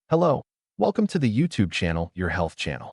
Hello, welcome to the YouTube channel, your health channel.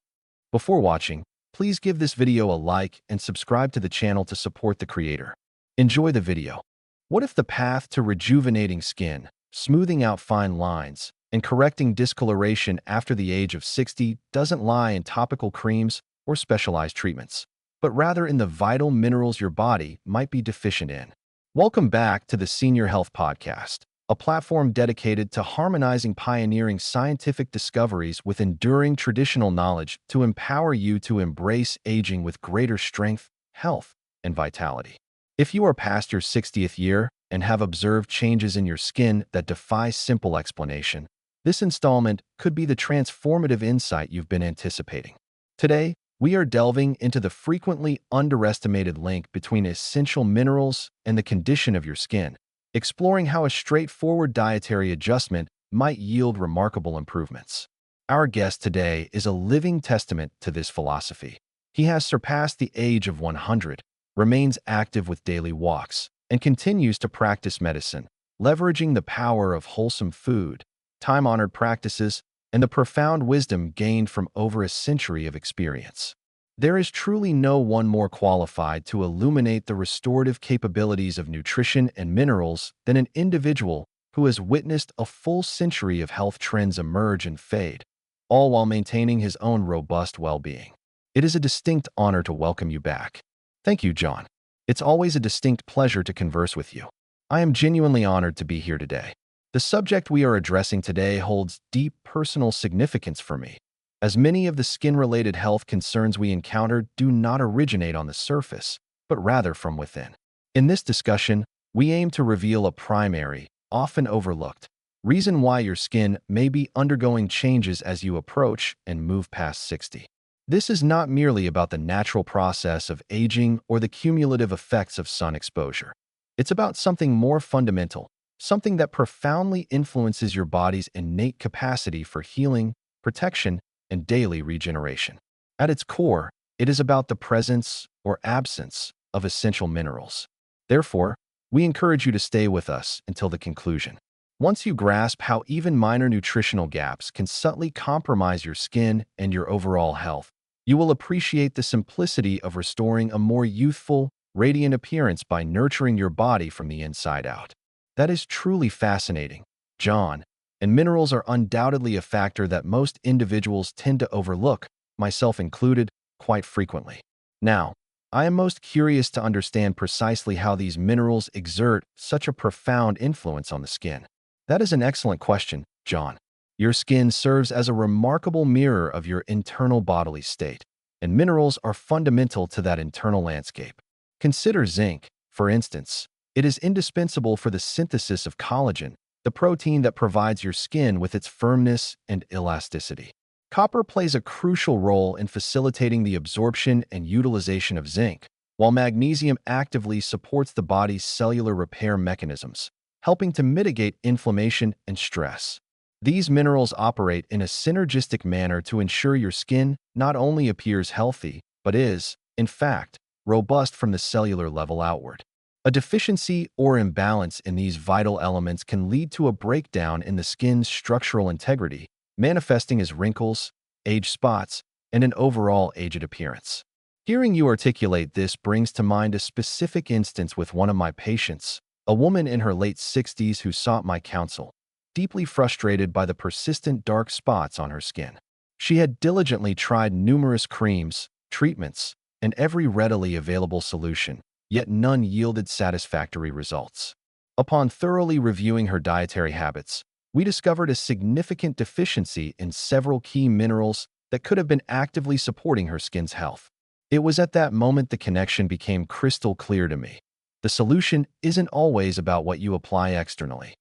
Before watching, please give this video a like and subscribe to the channel to support the creator. Enjoy the video. What if the path to rejuvenating skin, smoothing out fine lines, and correcting discoloration after the age of 60 doesn't lie in topical creams or specialized treatments, but rather in the vital minerals your body might be deficient in? Welcome back to the Senior Health Podcast, a platform dedicated to harmonizing pioneering scientific discoveries with enduring traditional knowledge to empower you to embrace aging with greater strength, health, and vitality. If you are past your 60th year and have observed changes in your skin that defy simple explanation, this installment could be the transformative insight you've been anticipating. Today, we are delving into the frequently underestimated link between essential minerals and the condition of your skin, exploring how a straightforward dietary adjustment might yield remarkable improvements. Our guest today is a living testament to this philosophy. He has surpassed the age of 100, remains active with daily walks, and continues to practice medicine, leveraging the power of wholesome food, time-honored practices, and the profound wisdom gained from over a century of experience. There is truly no one more qualified to illuminate the restorative capabilities of nutrition and minerals than an individual who has witnessed a full century of health trends emerge and fade, all while maintaining his own robust well-being. It is a distinct honor to welcome you back. Thank you, John. It's always a distinct pleasure to converse with you. I am genuinely honored to be here today. The subject we are addressing today holds deep personal significance for me, as many of the skin-related health concerns we encounter do not originate on the surface, but rather from within. In this discussion, we aim to reveal a primary, often overlooked, reason why your skin may be undergoing changes as you approach and move past 60. This is not merely about the natural process of aging or the cumulative effects of sun exposure. It's about something more fundamental, something that profoundly influences your body's innate capacity for healing, protection, and daily regeneration. At its core, it is about the presence or absence of essential minerals. Therefore, we encourage you to stay with us until the conclusion. Once you grasp how even minor nutritional gaps can subtly compromise your skin and your overall health, you will appreciate the simplicity of restoring a more youthful, radiant appearance by nurturing your body from the inside out. That is truly fascinating, John, and minerals are undoubtedly a factor that most individuals tend to overlook, myself included, quite frequently. Now, I am most curious to understand precisely how these minerals exert such a profound influence on the skin. That is an excellent question, John. Your skin serves as a remarkable mirror of your internal bodily state, and minerals are fundamental to that internal landscape. Consider zinc, for instance. It is indispensable for the synthesis of collagen, the protein that provides your skin with its firmness and elasticity. Copper plays a crucial role in facilitating the absorption and utilization of zinc, while magnesium actively supports the body's cellular repair mechanisms, helping to mitigate inflammation and stress. These minerals operate in a synergistic manner to ensure your skin not only appears healthy, but is, in fact, robust from the cellular level outward. A deficiency or imbalance in these vital elements can lead to a breakdown in the skin's structural integrity, manifesting as wrinkles, age spots, and an overall aged appearance. Hearing you articulate this brings to mind a specific instance with one of my patients, a woman in her late 60s who sought my counsel, deeply frustrated by the persistent dark spots on her skin. She had diligently tried numerous creams, treatments, and every readily available solution, yet none yielded satisfactory results. Upon thoroughly reviewing her dietary habits, we discovered a significant deficiency in several key minerals that could have been actively supporting her skin's health. It was at that moment the connection became crystal clear to me. The solution isn't always about what you apply externally,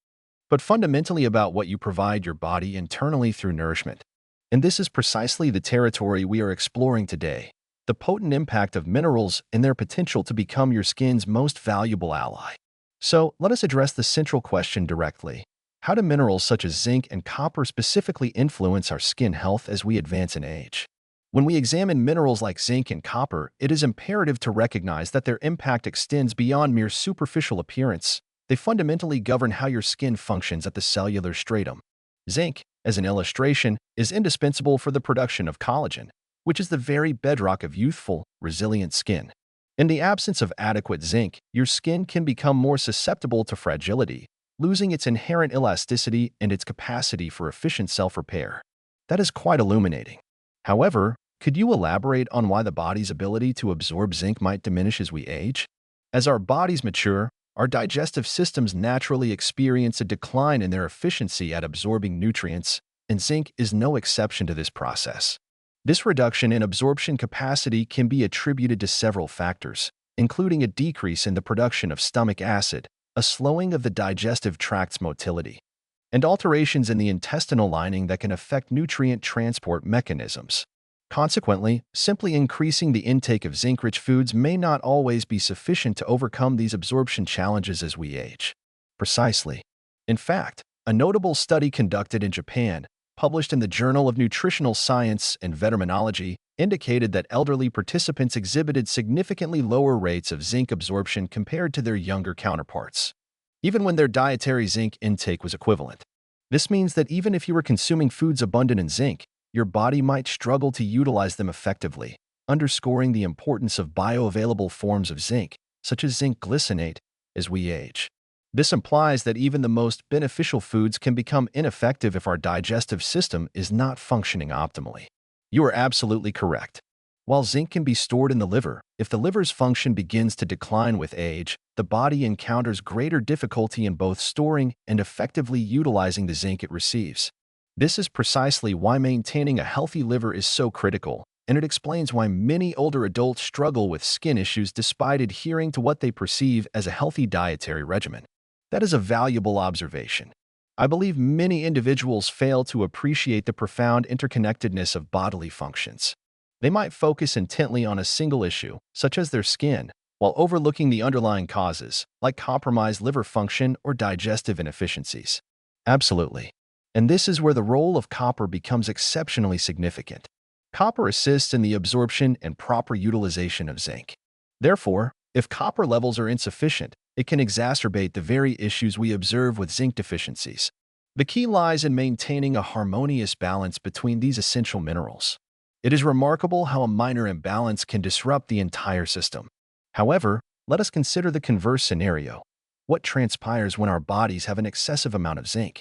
but fundamentally about what you provide your body internally through nourishment. And this is precisely the territory we are exploring today: the potent impact of minerals and their potential to become your skin's most valuable ally. So, let us address the central question directly. How do minerals such as zinc and copper specifically influence our skin health as we advance in age? When we examine minerals like zinc and copper, it is imperative to recognize that their impact extends beyond mere superficial appearance. They fundamentally govern how your skin functions at the cellular stratum. Zinc, as an illustration, is indispensable for the production of collagen, which is the very bedrock of youthful, resilient skin. In the absence of adequate zinc, your skin can become more susceptible to fragility, losing its inherent elasticity and its capacity for efficient self-repair. That is quite illuminating. However, could you elaborate on why the body's ability to absorb zinc might diminish as we age? As our bodies mature, our digestive systems naturally experience a decline in their efficiency at absorbing nutrients, and zinc is no exception to this process. This reduction in absorption capacity can be attributed to several factors, including a decrease in the production of stomach acid, a slowing of the digestive tract's motility, and alterations in the intestinal lining that can affect nutrient transport mechanisms. Consequently, simply increasing the intake of zinc-rich foods may not always be sufficient to overcome these absorption challenges as we age. Precisely. In fact, a notable study conducted in Japan, published in the Journal of Nutritional Science and Veterinaology, indicated that elderly participants exhibited significantly lower rates of zinc absorption compared to their younger counterparts, even when their dietary zinc intake was equivalent. This means that even if you were consuming foods abundant in zinc, your body might struggle to utilize them effectively, underscoring the importance of bioavailable forms of zinc, such as zinc glycinate, as we age. This implies that even the most beneficial foods can become ineffective if our digestive system is not functioning optimally. You are absolutely correct. While zinc can be stored in the liver, if the liver's function begins to decline with age, the body encounters greater difficulty in both storing and effectively utilizing the zinc it receives. This is precisely why maintaining a healthy liver is so critical, and it explains why many older adults struggle with skin issues despite adhering to what they perceive as a healthy dietary regimen. That is a valuable observation. I believe many individuals fail to appreciate the profound interconnectedness of bodily functions. They might focus intently on a single issue, such as their skin, while overlooking the underlying causes, like compromised liver function or digestive inefficiencies. Absolutely. And this is where the role of copper becomes exceptionally significant. Copper assists in the absorption and proper utilization of zinc. Therefore, if copper levels are insufficient, it can exacerbate the very issues we observe with zinc deficiencies. The key lies in maintaining a harmonious balance between these essential minerals. It is remarkable how a minor imbalance can disrupt the entire system. However, let us consider the converse scenario. What transpires when our bodies have an excessive amount of zinc?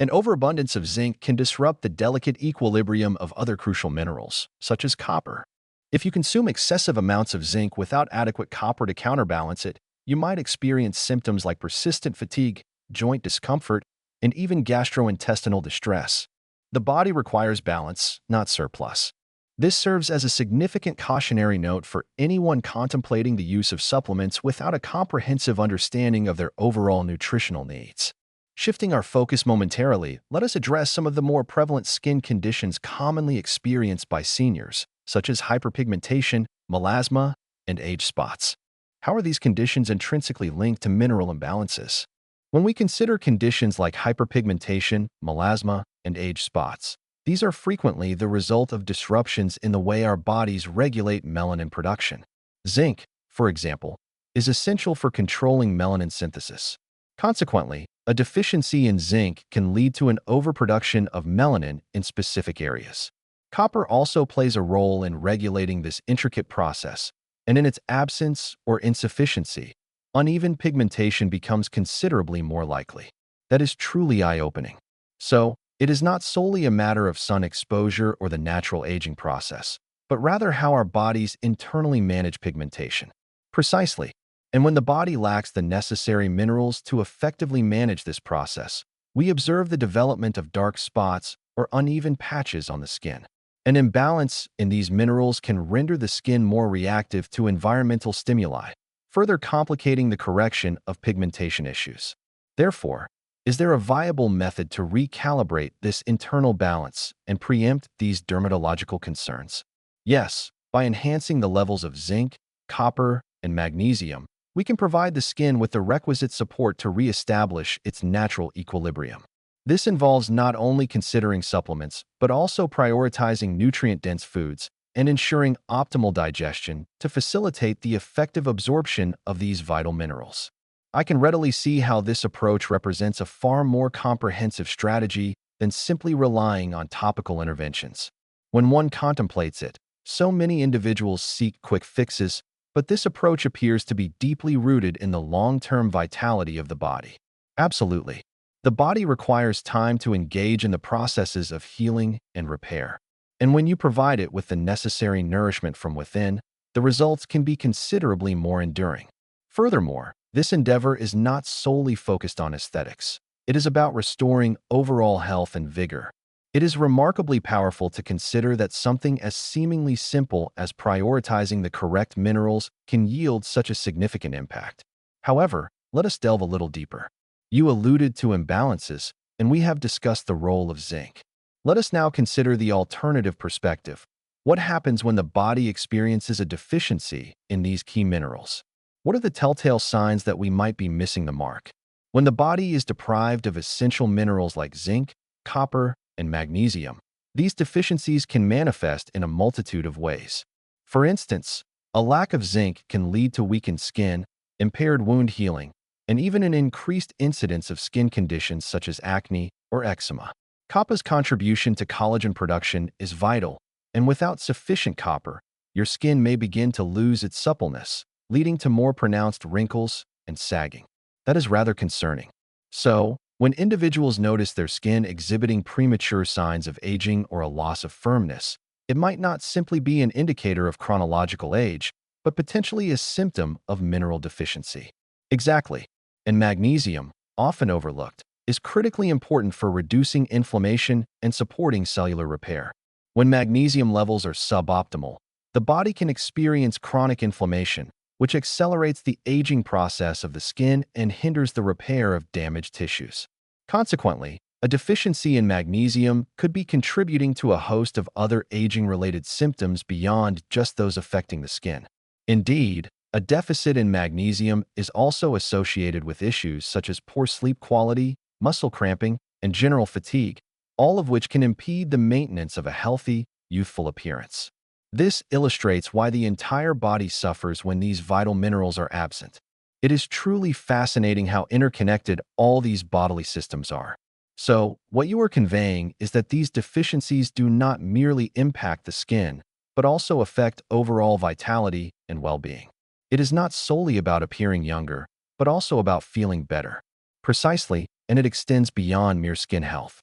An overabundance of zinc can disrupt the delicate equilibrium of other crucial minerals, such as copper. If you consume excessive amounts of zinc without adequate copper to counterbalance it, you might experience symptoms like persistent fatigue, joint discomfort, and even gastrointestinal distress. The body requires balance, not surplus. This serves as a significant cautionary note for anyone contemplating the use of supplements without a comprehensive understanding of their overall nutritional needs. Shifting our focus momentarily, let us address some of the more prevalent skin conditions commonly experienced by seniors, such as hyperpigmentation, melasma, and age spots. How are these conditions intrinsically linked to mineral imbalances? When we consider conditions like hyperpigmentation, melasma, and age spots, these are frequently the result of disruptions in the way our bodies regulate melanin production. Zinc, for example, is essential for controlling melanin synthesis. Consequently, a deficiency in zinc can lead to an overproduction of melanin in specific areas. Copper also plays a role in regulating this intricate process, and in its absence or insufficiency, uneven pigmentation becomes considerably more likely. That is truly eye-opening. So, it is not solely a matter of sun exposure or the natural aging process, but rather how our bodies internally manage pigmentation. Precisely. And when the body lacks the necessary minerals to effectively manage this process, we observe the development of dark spots or uneven patches on the skin. An imbalance in these minerals can render the skin more reactive to environmental stimuli, further complicating the correction of pigmentation issues. Therefore, is there a viable method to recalibrate this internal balance and preempt these dermatological concerns? Yes, by enhancing the levels of zinc, copper, and magnesium, we can provide the skin with the requisite support to reestablish its natural equilibrium. This involves not only considering supplements, but also prioritizing nutrient-dense foods and ensuring optimal digestion to facilitate the effective absorption of these vital minerals. I can readily see how this approach represents a far more comprehensive strategy than simply relying on topical interventions. When one contemplates it, so many individuals seek quick fixes, but this approach appears to be deeply rooted in the long-term vitality of the body. Absolutely. The body requires time to engage in the processes of healing and repair. And when you provide it with the necessary nourishment from within, the results can be considerably more enduring. Furthermore, this endeavor is not solely focused on aesthetics. It is about restoring overall health and vigor. It is remarkably powerful to consider that something as seemingly simple as prioritizing the correct minerals can yield such a significant impact. However, let us delve a little deeper. You alluded to imbalances, and we have discussed the role of zinc. Let us now consider the alternative perspective. What happens when the body experiences a deficiency in these key minerals? What are the telltale signs that we might be missing the mark? When the body is deprived of essential minerals like zinc, copper, and magnesium, these deficiencies can manifest in a multitude of ways. For instance, a lack of zinc can lead to weakened skin, impaired wound healing, and even an increased incidence of skin conditions such as acne or eczema. Copper's contribution to collagen production is vital, and without sufficient copper, your skin may begin to lose its suppleness, leading to more pronounced wrinkles and sagging. That is rather concerning. So, when individuals notice their skin exhibiting premature signs of aging or a loss of firmness, it might not simply be an indicator of chronological age, but potentially a symptom of mineral deficiency. Exactly. And magnesium, often overlooked, is critically important for reducing inflammation and supporting cellular repair. When magnesium levels are suboptimal, the body can experience chronic inflammation, which accelerates the aging process of the skin and hinders the repair of damaged tissues. Consequently, a deficiency in magnesium could be contributing to a host of other aging-related symptoms beyond just those affecting the skin. Indeed, a deficit in magnesium is also associated with issues such as poor sleep quality, muscle cramping, and general fatigue, all of which can impede the maintenance of a healthy, youthful appearance. This illustrates why the entire body suffers when these vital minerals are absent. It is truly fascinating how interconnected all these bodily systems are. So, what you are conveying is that these deficiencies do not merely impact the skin, but also affect overall vitality and well-being. It is not solely about appearing younger, but also about feeling better. Precisely, and it extends beyond mere skin health.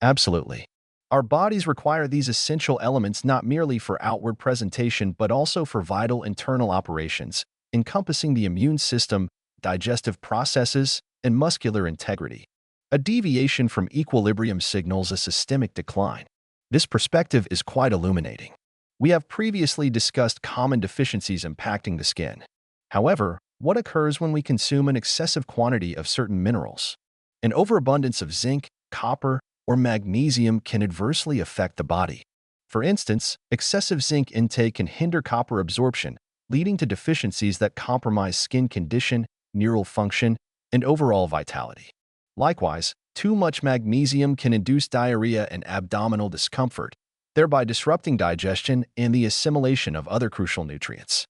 Absolutely. Our bodies require these essential elements not merely for outward presentation, but also for vital internal operations, encompassing the immune system, digestive processes, and muscular integrity. A deviation from equilibrium signals a systemic decline. This perspective is quite illuminating. We have previously discussed common deficiencies impacting the skin. However, what occurs when we consume an excessive quantity of certain minerals? An overabundance of zinc, copper, or magnesium can adversely affect the body. For instance, excessive zinc intake can hinder copper absorption, leading to deficiencies that compromise skin condition, neural function, and overall vitality. Likewise, too much magnesium can induce diarrhea and abdominal discomfort, thereby disrupting digestion and the assimilation of other crucial nutrients.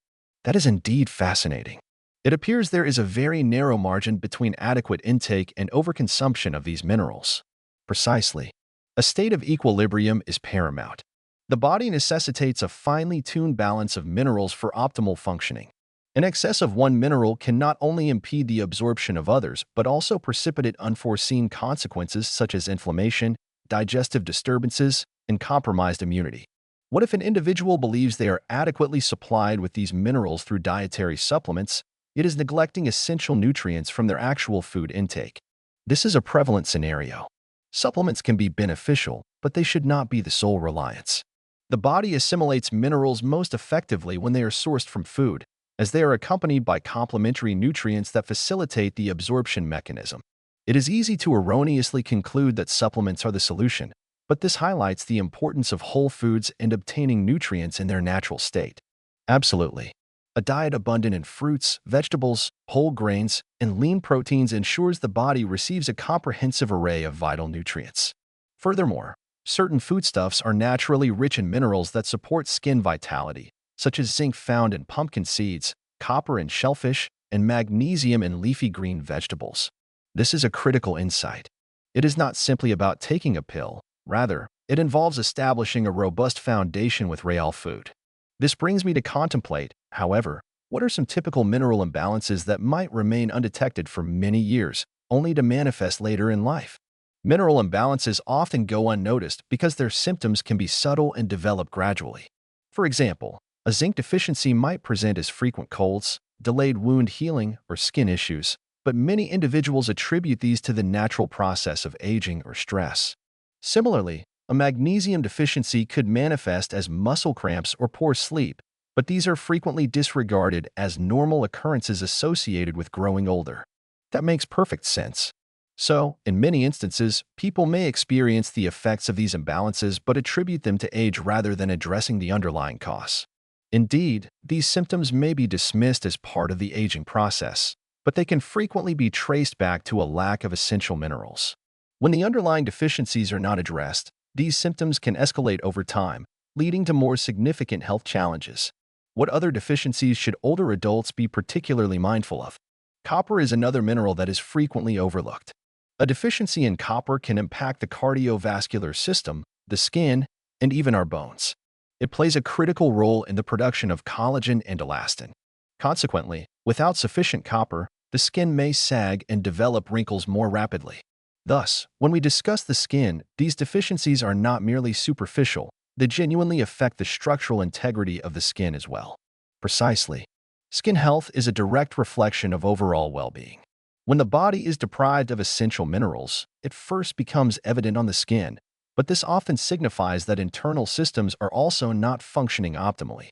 That is indeed fascinating. It appears there is a very narrow margin between adequate intake and overconsumption of these minerals. Precisely. A state of equilibrium is paramount. The body necessitates a finely tuned balance of minerals for optimal functioning. An excess of one mineral can not only impede the absorption of others, but also precipitate unforeseen consequences such as inflammation, digestive disturbances, and compromised immunity. What if an individual believes they are adequately supplied with these minerals through dietary supplements, yet is neglecting essential nutrients from their actual food intake? This is a prevalent scenario. Supplements can be beneficial, but they should not be the sole reliance. The body assimilates minerals most effectively when they are sourced from food, as they are accompanied by complementary nutrients that facilitate the absorption mechanism. It is easy to erroneously conclude that supplements are the solution, but this highlights the importance of whole foods and obtaining nutrients in their natural state. Absolutely. A diet abundant in fruits, vegetables, whole grains, and lean proteins ensures the body receives a comprehensive array of vital nutrients. Furthermore, certain foodstuffs are naturally rich in minerals that support skin vitality, such as zinc found in pumpkin seeds, copper in shellfish, and magnesium in leafy green vegetables. This is a critical insight. It is not simply about taking a pill. Rather, it involves establishing a robust foundation with real food. This brings me to contemplate, however, what are some typical mineral imbalances that might remain undetected for many years, only to manifest later in life? Mineral imbalances often go unnoticed because their symptoms can be subtle and develop gradually. For example, a zinc deficiency might present as frequent colds, delayed wound healing, or skin issues, but many individuals attribute these to the natural process of aging or stress. Similarly, a magnesium deficiency could manifest as muscle cramps or poor sleep, but these are frequently disregarded as normal occurrences associated with growing older. That makes perfect sense. So, in many instances, people may experience the effects of these imbalances but attribute them to age rather than addressing the underlying cause. Indeed, these symptoms may be dismissed as part of the aging process, but they can frequently be traced back to a lack of essential minerals. When the underlying deficiencies are not addressed, these symptoms can escalate over time, leading to more significant health challenges. What other deficiencies should older adults be particularly mindful of? Copper is another mineral that is frequently overlooked. A deficiency in copper can impact the cardiovascular system, the skin, and even our bones. It plays a critical role in the production of collagen and elastin. Consequently, without sufficient copper, the skin may sag and develop wrinkles more rapidly. Thus, when we discuss the skin, these deficiencies are not merely superficial, they genuinely affect the structural integrity of the skin as well. Precisely. Skin health is a direct reflection of overall well-being. When the body is deprived of essential minerals, it first becomes evident on the skin, but this often signifies that internal systems are also not functioning optimally.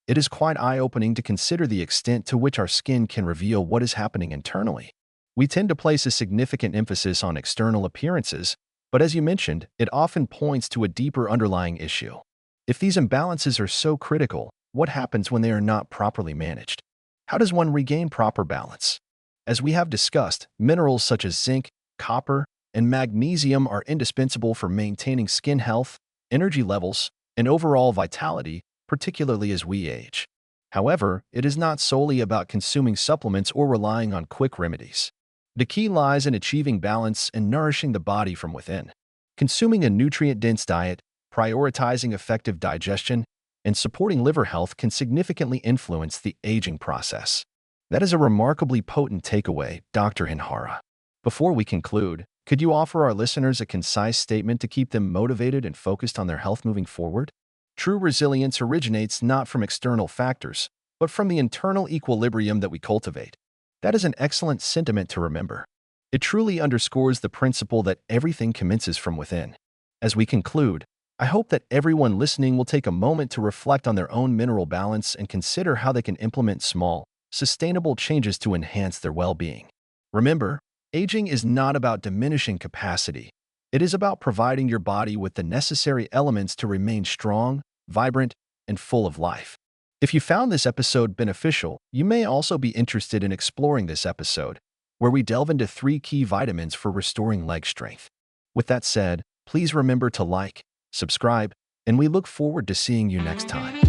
It is quite eye-opening to consider the extent to which our skin can reveal what is happening internally. We tend to place a significant emphasis on external appearances, but as you mentioned, it often points to a deeper underlying issue. If these imbalances are so critical, what happens when they are not properly managed? How does one regain proper balance? As we have discussed, minerals such as zinc, copper, and magnesium are indispensable for maintaining skin health, energy levels, and overall vitality, particularly as we age. However, it is not solely about consuming supplements or relying on quick remedies. The key lies in achieving balance and nourishing the body from within. Consuming a nutrient-dense diet, prioritizing effective digestion, and supporting liver health can significantly influence the aging process. That is a remarkably potent takeaway, Dr. Hinhara. Before we conclude, could you offer our listeners a concise statement to keep them motivated and focused on their health moving forward? True resilience originates not from external factors, but from the internal equilibrium that we cultivate. That is an excellent sentiment to remember. It truly underscores the principle that everything commences from within. As we conclude, I hope that everyone listening will take a moment to reflect on their own mineral balance and consider how they can implement small, sustainable changes to enhance their well-being. Remember, aging is not about diminishing capacity. It is about providing your body with the necessary elements to remain strong, vibrant, and full of life. If you found this episode beneficial, you may also be interested in exploring this episode, where we delve into 3 key vitamins for restoring leg strength. With that said, please remember to like, subscribe, and we look forward to seeing you next time.